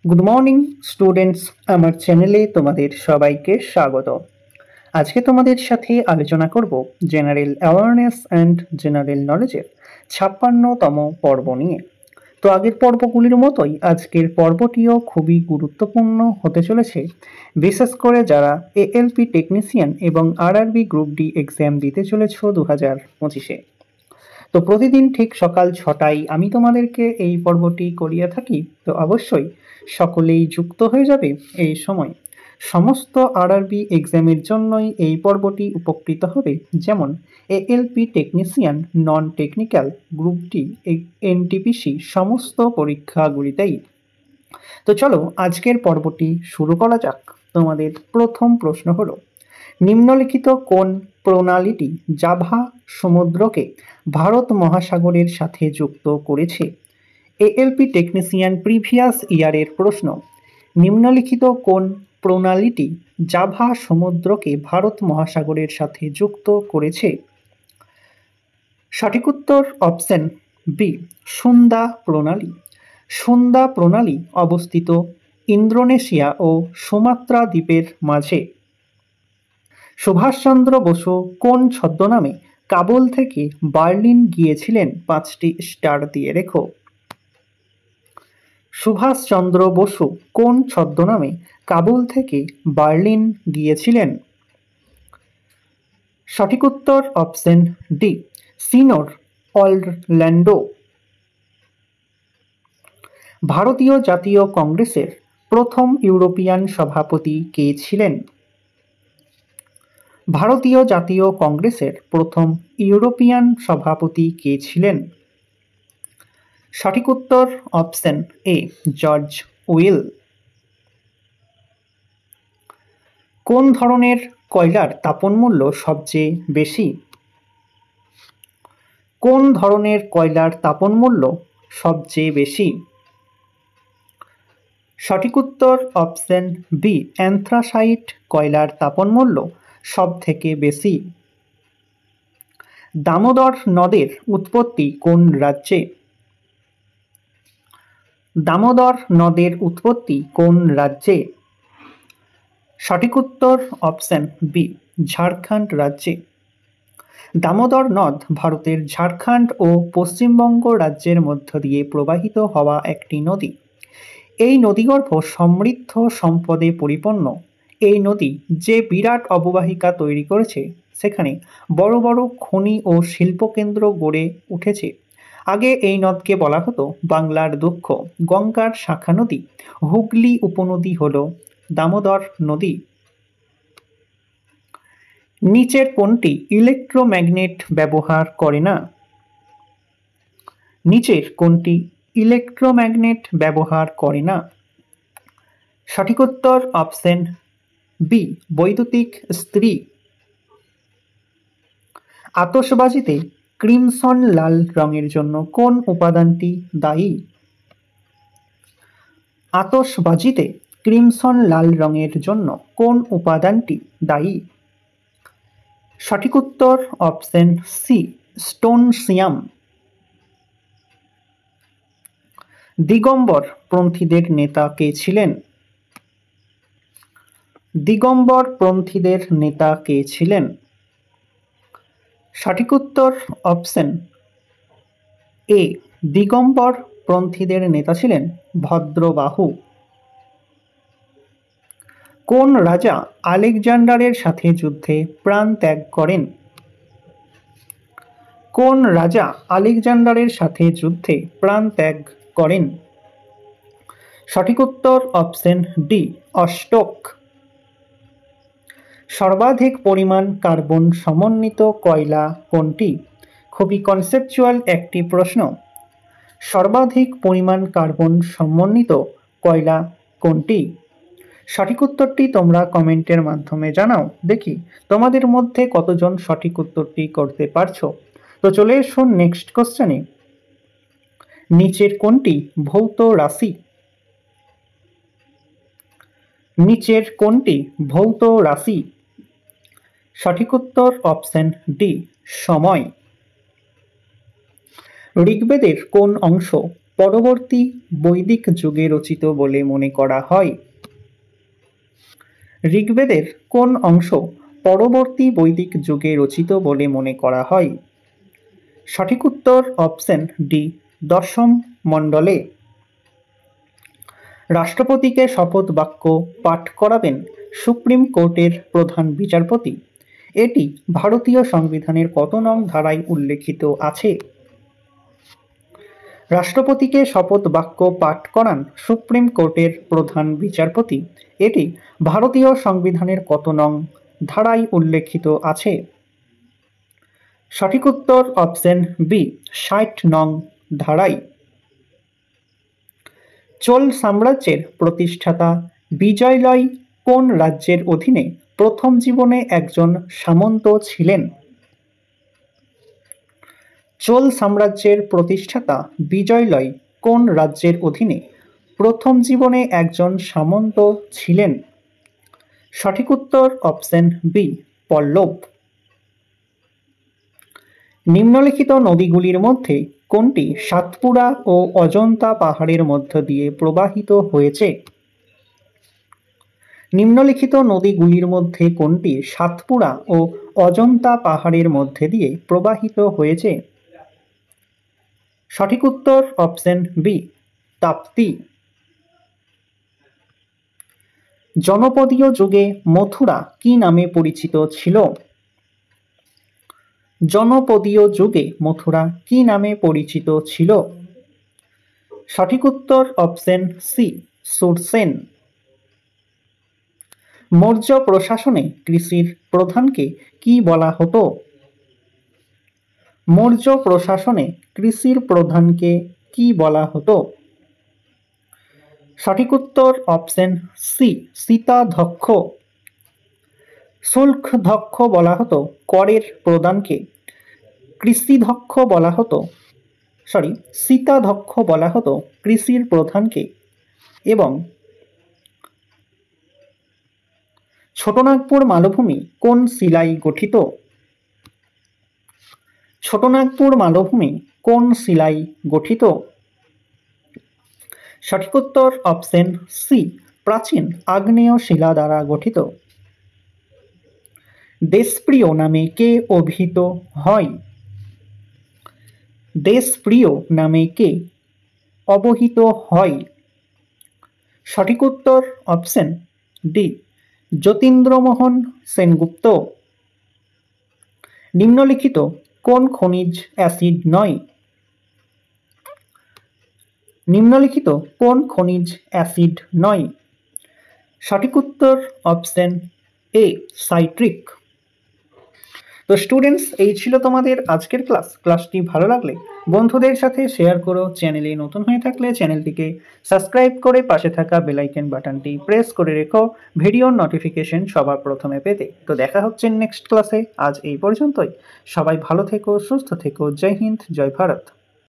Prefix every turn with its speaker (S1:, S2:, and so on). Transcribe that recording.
S1: Good morning students, আমার চ্যানেলে তোমাদের সবাইকে স্বাগত। আজকে তোমাদের সাথে আলোচনা করব জেনারেল অ্যাওয়ারনেস অ্যান্ড জেনারেল নলেজের 56তম পর্ব নিয়ে। তো আগের পর্বগুলির মতোই আজকের পর্বটিও খুবই গুরুত্বপূর্ণ হতে চলেছে, বিশেষ করে যারা এএলপি টেকনিশিয়ান এবং আরআরবি গ্রুপ ডি এক্সাম দিতে চলেছ 2025-এ। তো প্রতিদিন ঠিক সকাল 6টায় আমি তোমাদেরকে এই পর্বটি করিয়ে থাকি। তো অবশ্যই সকলেই যুক্ত হয়ে যাবে এই সময়। সমস্ত আরআরবি এক্সামের জন্যই এই পর্বটি উপকৃত হবে, যেমন ALP technician, non technical, group D, NTPC সমস্ত পরীক্ষাগুলিতেই। তো চলো আজকের পর্বটি শুরু করা যাক। তোমাদের প্রথম প্রশ্ন হলো, নিম্নলিখিত কোন প্রণালীটি জাভা সমুদ্রকে ভারত মহাসাগরের সাথে যুক্ত করেছে? এএলপি টেকনিশিয়ান প্রিভিয়াস ইয়ারের প্রশ্ন। নিম্নলিখিত কোন প্রণালীটি জাভা সমুদ্রকে ভারত মহাসাগরের সাথে যুক্ত করেছে? সঠিক উত্তর অপশন বি, সুন্দা প্রণালী। সুন্দা প্রণালী অবস্থিত ইন্দোনেশিয়া ও সুমাত্রা দ্বীপের মাঝে। সুভাষচন্দ্র বসু কোন ছদ্মনামে কাবুল থেকে বার্লিন গিয়েছিলেন? 5টি স্টার দিয়ে রেখো। সুভাষচন্দ্র বসু কোন ছদ্মনামে কাবুল থেকে বার্লিন গিয়েছিলেন? সঠিক উত্তর অপশন ডি, সিনোর অরল্যান্ডো। ভারতীয় জাতীয় কংগ্রেসের প্রথম ইউরোপিয়ান সভাপতি কে ছিলেন? ভারতীয় জাতীয় কংগ্রেসের প্রথম ইউরোপিয়ান সভাপতি কে ছিলেন? সঠিক উত্তর অপশন এ, জর্জ উইল। কোন ধরনের কয়লার তাপনমূল্য সবচেয়ে বেশি? কোন ধরনের কয়লার তাপনমূল্য সবচেয়ে বেশি? সঠিক উত্তর অপশন বি, অ্যান্থ্রাসাইট কয়লার তাপনমূল্য সব থেকে বেশি। দামোদর নদের উৎপত্তি কোন রাজ্যে? দামোদর নদের উৎপত্তি কোন রাজ্যে? সঠিক উত্তর অপশন বি, ঝাড়খণ্ড রাজ্যে। দামোদর নদ ভারতের ঝাড়খণ্ড ও পশ্চিমবঙ্গ রাজ্যের মধ্য দিয়ে প্রবাহিত হওয়া একটি নদী। এই নদীগর্ভ সমৃদ্ধ সম্পদে পরিপূর্ণ। এই নদী যে বিরাট অববাহিকা তৈরি করেছে, সেখানে বড় বড় খনি ও শিল্পকেন্দ্র গড়ে উঠেছে। আগে এই নদকে বলা হতো বাংলার দুঃখ। গঙ্গার শাখা নদী হুগলি উপনদী হল দামোদর নদী। নিচের কোনটি ইলেকট্রোম্যাগনেট ব্যবহার করে না? নিচের কোনটি ইলেকট্রোম্যাগনেট ব্যবহার করে না? সঠিক উত্তর অপশন বি, বৈদ্যুতিক ইস্ত্রি। আতশবাজিতে ক্রিমসন লাল রঙের জন্য কোন উপাদানটি দায়ী? আতশবাজিতে ক্রিমসন লাল রঙের জন্য কোন উপাদানটি দায়ী? সঠিক উত্তর অপশন সি, স্টোনসিয়াম। দিগম্বর পন্থীদের নেতা কে ছিলেন? দিগম্বর পন্থীদের নেতা কে ছিলেন? সঠিক উত্তর অপশন এ, দিগম্বর পন্থীদের নেতা ছিলেন ভদ্রবাহু। কোন রাজা আলেকজান্ডারের সাথে যুদ্ধে প্রাণ ত্যাগ করেন? কোন রাজা আলেকজান্ডারের সাথে যুদ্ধে প্রাণ ত্যাগ করেন? সঠিক উত্তর অপশন ডি, অশোক। সর্বাধিক পরিমাণ কার্বন সমন্বিত কয়লা কোনটি? খুবই কনসেপচুয়াল একটি প্রশ্ন। সর্বাধিক পরিমাণ কার্বন সমন্বিত কয়লা কোনটি? সঠিক উত্তরটি তোমরা কমেন্টের মাধ্যমে জানাও, দেখি তোমাদের মধ্যে কতজন সঠিক উত্তরটি করতে পারছো। তো চলে এসো নেক্সট কোশ্চেনে। নিচের কোনটি ভৌত রাশি? নিচের কোনটি ভৌত রাশি? সঠিক উত্তর অপশন ডি, সময়। ঋগ্বেদের কোন অংশ পরবর্তী বৈদিক যুগে রচিত বলে মনে করা হয়? ঋগ্বেদের কোন অংশ পরবর্তী বৈদিক যুগে রচিত বলে মনে করা হয়? সঠিক উত্তর অপশন ডি, দশম মণ্ডলে। রাষ্ট্রপতিকে শপথ বাক্য পাঠ করাবেন সুপ্রিম কোর্টের প্রধান বিচারপতি। এটি ভারতীয় সংবিধানের কত নং ধারায় উল্লেখিত আছে? রাষ্ট্রপতিকে শপথ বাক্য পাঠ করান সুপ্রিম কোর্টের প্রধান বিচারপতি। এটি ভারতীয় সংবিধানের কত নং ধারায় উল্লেখিত আছে? সঠিক উত্তর অপশন বি, 60 নং ধারায়। চোল সাম্রাজ্যের প্রতিষ্ঠাতা বিজয়লয় কোন রাজ্যের অধীনে প্রথম জীবনে একজন সামন্ত ছিলেন? চোল সাম্রাজ্যের প্রতিষ্ঠাতা বিজয়লয় কোন রাজ্যের অধীনে প্রথম জীবনে একজন সামন্ত ছিলেন? সঠিক উত্তর অপশন বি, পল্লব। নিম্নলিখিত নদীগুলির মধ্যে কোনটি সাতপুরা ও অজন্তা পাহাড়ের মধ্য দিয়ে প্রবাহিত হয়েছে? নিম্নলিখিত নদীগুলির মধ্যে কোনটি সাতপুরা ও অজন্তা পাহাড়ের মধ্যে দিয়ে প্রবাহিত হয়েছে? সঠিক উত্তর অপশন বি, তাপ্তি। জনপদীয় যুগে মথুরা কি নামে পরিচিত ছিল? জনপদীয় যুগে মথুরা কি নামে পরিচিত ছিল? সঠিক উত্তর অপশন সি, সুরসেন। মৌর্য প্রশাসনে কৃষির প্রধানকে কি বলা হতো? মৌর্য প্রশাসনে কৃষির প্রধানকে কি বলা হতো? সঠিক উত্তর অপশন সি, সীতাধ্যক্ষ। শুল্কধ্যক্ষ বলা হতো করের প্রদানকে, কৃষিধ্যক্ষ বলা হতো সীতাধ্যক্ষ বলা হতো কৃষির প্রধানকে। এবং ছোটনাগপুর মালভূমি কোন শিলায় গঠিত? ছোটনাগপুর মালভূমি কোন শিলায় গঠিত? সঠিক উত্তর অপশন সি, প্রাচীন আগ্নেয় শিলা দ্বারা গঠিত। দেশপ্রিয় নামে কে অভিহিত হয়? দেশপ্রিয় নামে কে অবহিত হয়? সঠিক উত্তর অপশন ডি, যতীন্দ্রমোহন সেনগুপ্ত। নিম্নলিখিত কোন খনিজ অ্যাসিড নয়? নিম্নলিখিত কোন খনিজ অ্যাসিড নয়? সঠিক উত্তর অপশন এ, সাইট্রিক। তো স্টুডেন্টস, এই ছিল তোমাদের আজকের ক্লাসটি ভালো লাগলে বন্ধুদের সাথে শেয়ার করো। চ্যানেলে নতুন হয়ে থাকলে চ্যানেলটিকে সাবস্ক্রাইব করে পাশে থাকা বেল আইকন বাটনটি প্রেস করে রেখো ভিডিওর নোটিফিকেশন সবার প্রথমে পেতে। তো দেখা হচ্ছে নেক্সট ক্লাসে। আজ এই পর্যন্তই। সবাই ভালো থেকো, সুস্থ থেকো। জয় হিন্দ, জয় ভারত।